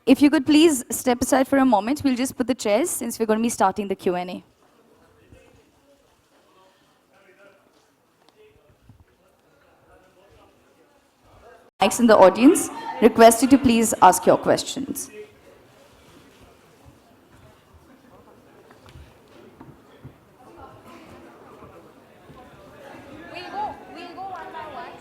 If you could please step aside for a moment, we'll just put the chairs since we're going to be starting the Q&A. Mics in the audience, request you to please ask your questions. We'll go one by one.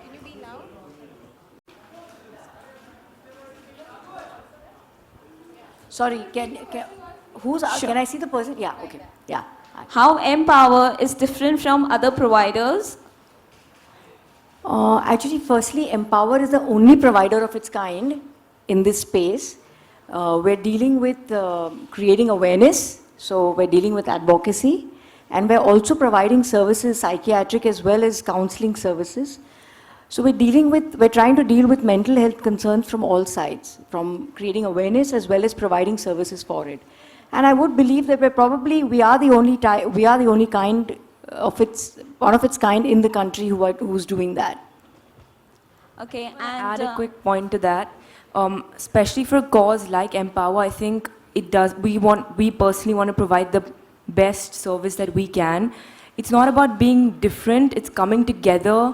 Can you be loud? Sorry, can I see the person? Yeah, okay. Yeah. How Empower is different from other providers? Actually, firstly, Empower is the only provider of its kind in this space. We're dealing with creating awareness, so we're dealing with advocacy, and we're also providing services, psychiatric as well as counseling services. So we're trying to deal with mental health concerns from all sides, from creating awareness as well as providing services for it. And I would believe that we are the only kind of one of its kind in the country who's doing that. Okay, and Add a quick point to that. Especially for a cause like Empower, I think it does. We personally want to provide the best service that we can. It's not about being different. It's coming together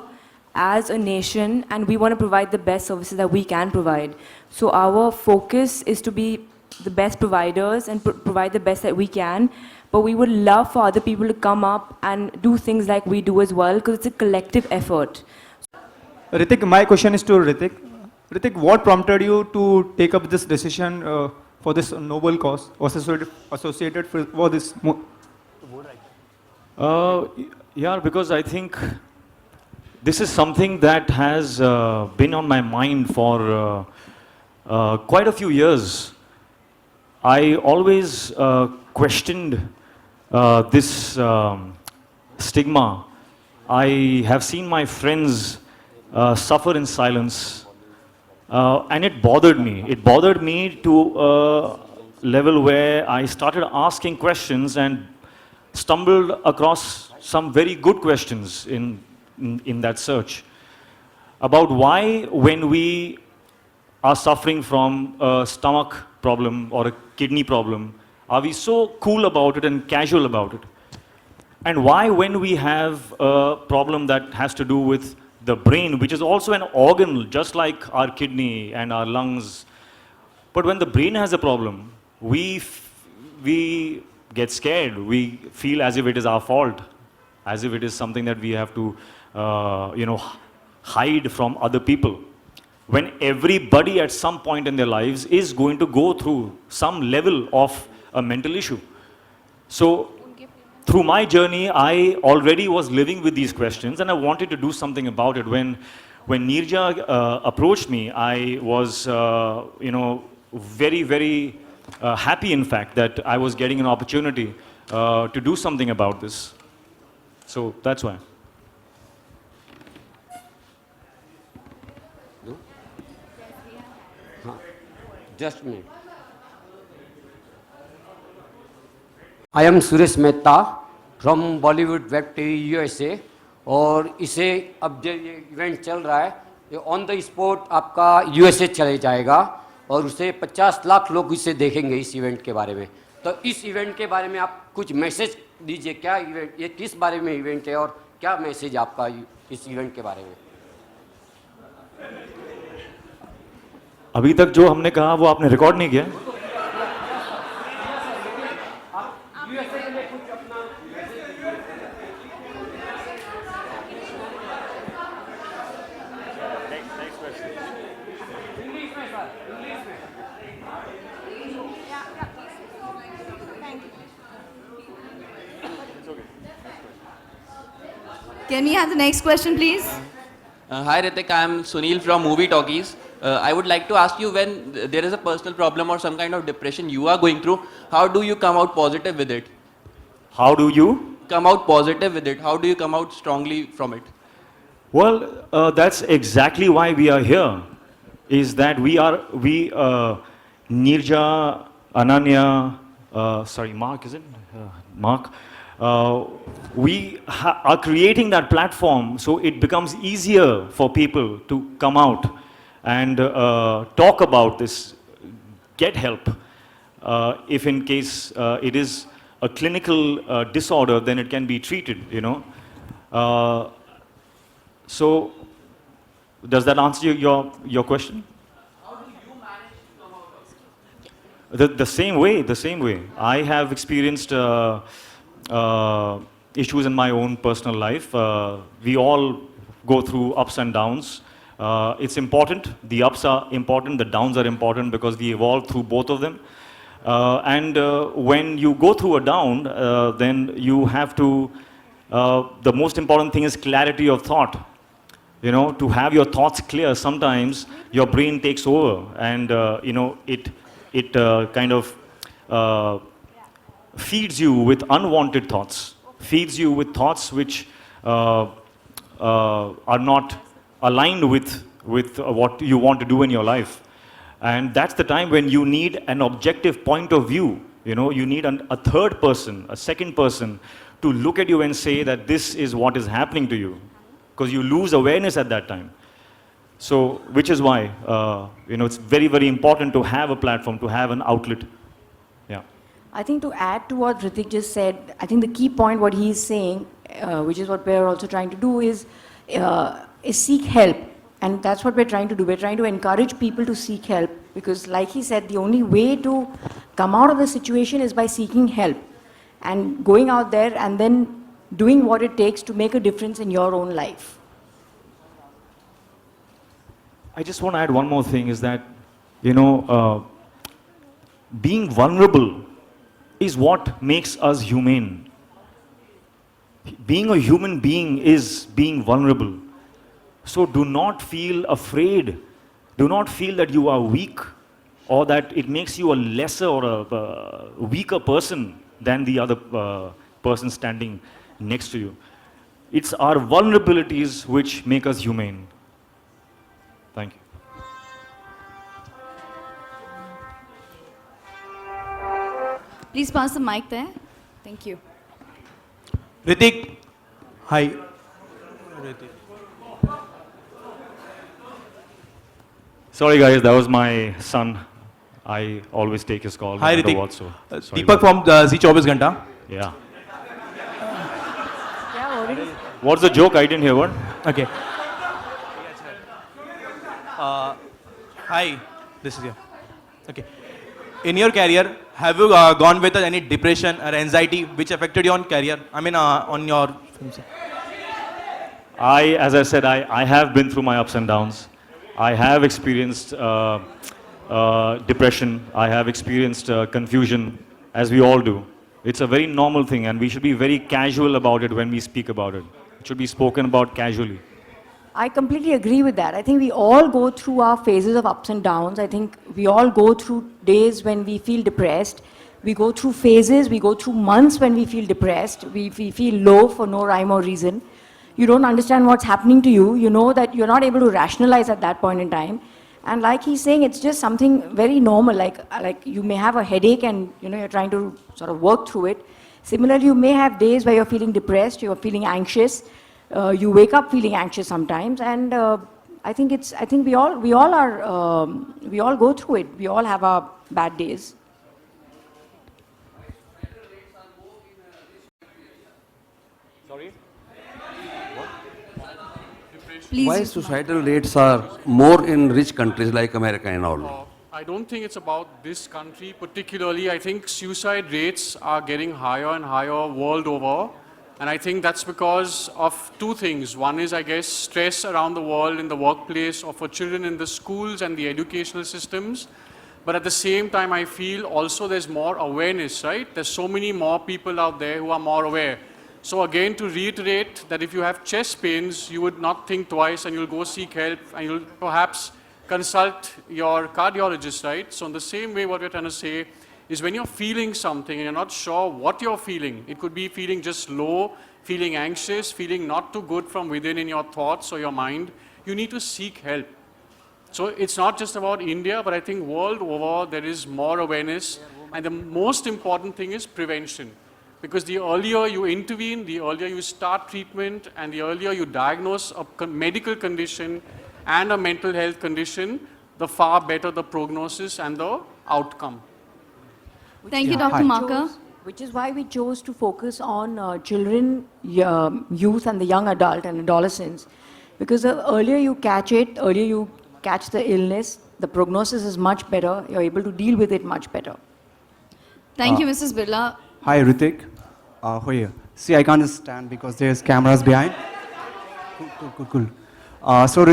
as a nation, and we want to provide the best services that we can provide. So our focus is to be the best providers and provide the best that we can. But we would love for other people to come up and do things like we do as well, because it's a collective effort. Ritik, my question is to Ritik. Ritik, what prompted you to take up this decision for this noble cause associated for this? Yeah, because I think this is something that has been on my mind for quite a few years. I always questioned this stigma. I have seen my friends suffer in silence, and it bothered me. It bothered me to a level where I started asking questions and stumbled across some very good questions in that search about why, when we are suffering from a stomach problem or a kidney problem, are we so cool about it and casual about it? And why, when we have a problem that has to do with the brain, which is also an organ just like our kidney and our lungs, but when the brain has a problem, we get scared. We feel as if it is our fault, as if it is something that we have to hide from other people, when everybody at some point in their lives is going to go through some level of a mental issue. So through my journey, I already was living with these questions, and I wanted to do something about it. When Neerja approached me, I was very, very happy, in fact, that I was getting an opportunity to do something about this. So that's why. Just a minute. I am Suresh Mehta from Bollywood Web TV USA, और इसे अब जो ये event चल रहा है, ये on the spot आपका यूएसए चले जाएगा और उसे 50 लाख लोग इसे देखेंगे इस इवेंट के बारे में. तो इस इवेंट के बारे में आप कुछ मैसेज दीजिए. क्या इवेंट, ये किस बारे में इवेंट है और क्या मैसेज आपका इस इवेंट के बारे में? अभी तक जो हमने कहा वो आपने रिकॉर्ड नहीं किया. Can we have the next question, please? Hi Ritik, I am Sunil from Movie Talkies. I would like to ask you, when there is a personal problem or some kind of depression you are going through, how do you come out positive with it? How do you? Come out positive with it. How do you come out strongly from it? Well, that's exactly why we are here. Is that Nirja, Ananya, sorry, Mark, is it? Mark. Are creating that platform so it becomes easier for people to come out and talk about this, get help. If in case it is a clinical disorder, then it can be treated, you know. So, does that answer your question? How do you manage to come out of it? The same way. I have experienced issues in my own personal life. We all go through ups and downs. It's important. The ups are important, the downs are important because we evolve through both of them. When you go through a down, then you have to, the most important thing is clarity of thought. You know, to have your thoughts clear, sometimes your brain takes over and, you know, it kind of feeds you with unwanted thoughts, feeds you with thoughts which are not aligned with what you want to do in your life. And that's the time when you need an objective point of view. You know, you need a third person, a second person to look at you and say that this is what is happening to you. Because you lose awareness at that time. So, which is why, you know, it's very, very important to have a platform, to have an outlet. Yeah. I think to add to what Ritik just said, I think the key point what he is saying, which is what we're also trying to do, is seek help. And that's what we're trying to do. We're trying to encourage people to seek help because, like he said, the only way to come out of the situation is by seeking help and going out there and then doing what it takes to make a difference in your own life. I just want to add one more thing is that, you know, being vulnerable is what makes us humane. Being a human being is being vulnerable. So do not feel afraid. Do not feel that you are weak or that it makes you a lesser or a weaker person than the other person standing next to you. It's our vulnerabilities which make us humane. Thank you. Please pass the mic there. Thank you. Ritik, hi. Ritik. Sorry guys, that was my son. I always take his call. Hi no matter Ritik. what, so sorry Deepak about from Z24 Ghanta. that. Yeah. What's the joke? I didn't hear what? Okay. Hi, this is you. Okay. In your career, have you gone with any depression or anxiety which affected your career? I mean, on your films? As I said, I have been through my ups and downs. I have experienced depression. I have experienced confusion, as we all do. It's a very normal thing, and we should be very casual about it when we speak about it. It should be spoken about casually. I completely agree with that. I think we all go through our phases of ups and downs. I think we all go through days when we feel depressed. We go through phases, we go through months when we feel depressed. We feel low for no rhyme or reason. You don't understand what's happening to you. You know that you're not able to rationalize at that point in time. And like he's saying, it's just something very normal. Like you may have a headache and you're trying to sort of work through it. Similarly, you may have days where you're feeling depressed, you're feeling anxious. You wake up feeling anxious sometimes, and I think we all go through it. We all have our bad days. Sorry? Please. Why suicidal rates are more in rich countries like America and all? I don't think it's about this country particularly. I think suicide rates are getting higher and higher world over. And I think that's because of two things. One is, I guess, stress around the world in the workplace or for children in the schools and the educational systems. But at the same time, I feel also there's more awareness, right? There's so many more people out there who are more aware. So again, to reiterate that if you have chest pains, you would not think twice and you'll go seek help and you'll perhaps consult your cardiologist, right? So in the same way, what we're trying to say is when you're feeling something and you're not sure what you're feeling. It could be feeling just low, feeling anxious, feeling not too good from within in your thoughts or your mind. You need to seek help. So it's not just about India, but I think world over there is more awareness. And the most important thing is prevention. Because the earlier you intervene, the earlier you start treatment, and the earlier you diagnose a medical condition and a mental health condition, the far better the prognosis and the outcome. Thank you, Dr. Marker. Which is why we chose to focus on children, youth and the young adult and adolescents. Because the earlier you catch it, earlier you catch the illness, the prognosis is much better, you're able to deal with it much better. Thank you, Mrs. Birla. Hi, Ritik. Here. See, I can't stand because there's cameras behind. Cool. So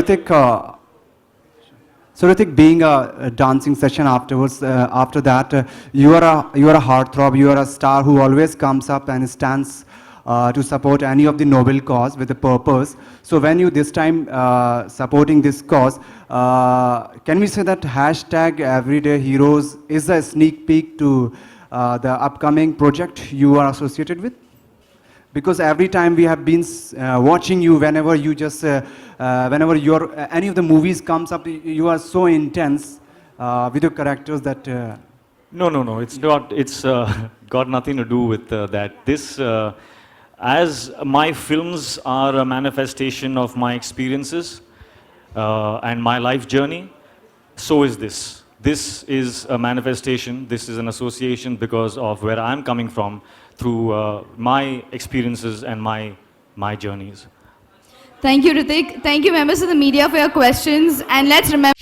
Ritik, being a dancing session afterwards, after that, you are a heartthrob. You are a star who always comes up and stands to support any of the noble cause with a purpose. So when you this time supporting this cause, can we say that hashtag Everyday Heroes is a sneak peek to the upcoming project you are associated with? Because every time we have been watching you, whenever you just, whenever any of the movies comes up, you are so intense with your characters that. No, it's not. It's got nothing to do with that. This, as my films are a manifestation of my experiences and my life journey, so is this. This is a manifestation, this is an association because of where I'm coming from through my experiences and my journeys. Thank you, Ritik. Thank you, members of the media, for your questions. And let's remember